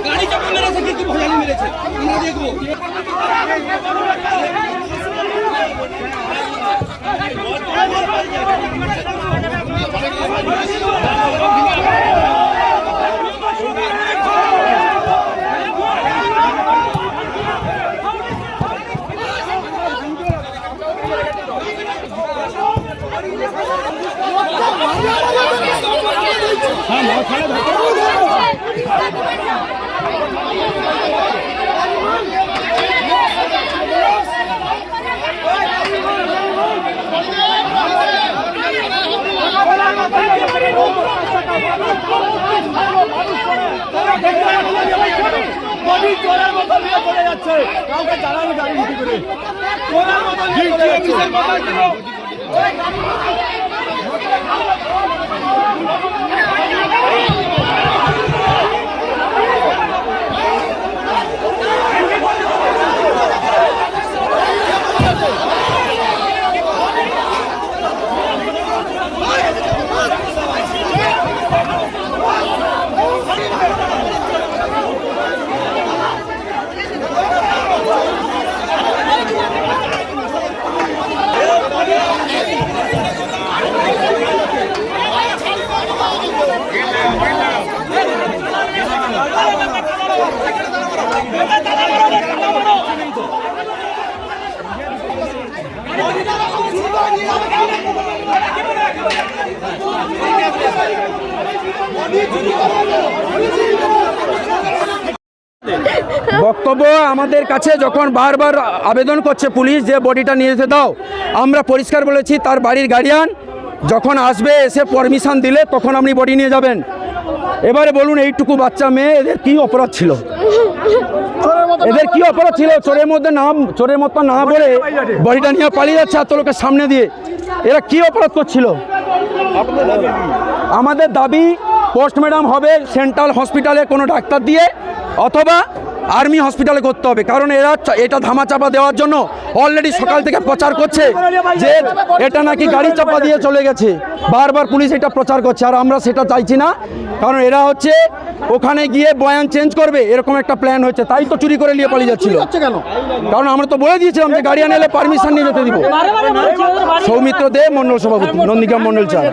गाड़ी चप्पल मेरे से की भोजन मिले थे আমরা দেখব हां ना खाना বডি চোরের মতো নিয়ে চলে যাচ্ছে কাউকে জানানো গাড়ি নিতে করে চোরের মতো নিয়ে চলে যাচ্ছে বক্তব্য আমাদের কাছে যখন বারবার আবেদন করছে পুলিশ যে বডিটা নিয়ে যেতে দাও, আমরা পরিষ্কার বলেছি তার বাড়ির গার্ডিয়ান যখন আসবে এসে পারমিশন দিলে তখন আপনি বডি নিয়ে যাবেন। এবারে বলুন এইটুকু বাচ্চা মেয়ে এদের কি অপরাধ ছিল? এদের কি অপরাধ ছিল? চোরের মতো না বলে বডিটা নিয়ে পালিয়ে যাচ্ছে এত লোকের সামনে দিয়ে। এরা কি অপরাধ করছিল? আমাদের দাবি পোস্টমর্টম হবে সেন্ট্রাল হসপিটালে কোনো ডাক্তার দিয়ে অথবা আর্মি হসপিটালে করতে হবে, কারণ এরা এটা ধামাচাপা দেওয়ার জন্য অলরেডি সকাল থেকে প্রচার করছে যে এটা নাকি গাড়ি চাপা দিয়ে চলে গেছে। বারবার পুলিশ এটা প্রচার করছে, আর আমরা সেটা চাইছি না, কারণ এরা হচ্ছে ওখানে গিয়ে বয়ান চেঞ্জ করবে এরকম একটা প্ল্যান হচ্ছে, তাই তো চুরি করে নিয়ে পালিয়ে যাচ্ছিল। কারণ আমরা তো বলে দিয়েছিলাম যে গাড়ি আনলে পারমিশন নিয়ে যেতে দিব। সৌমিত্র দে, মন্ডল সভাপতি, নন্দীগ্রাম মন্ডল চার।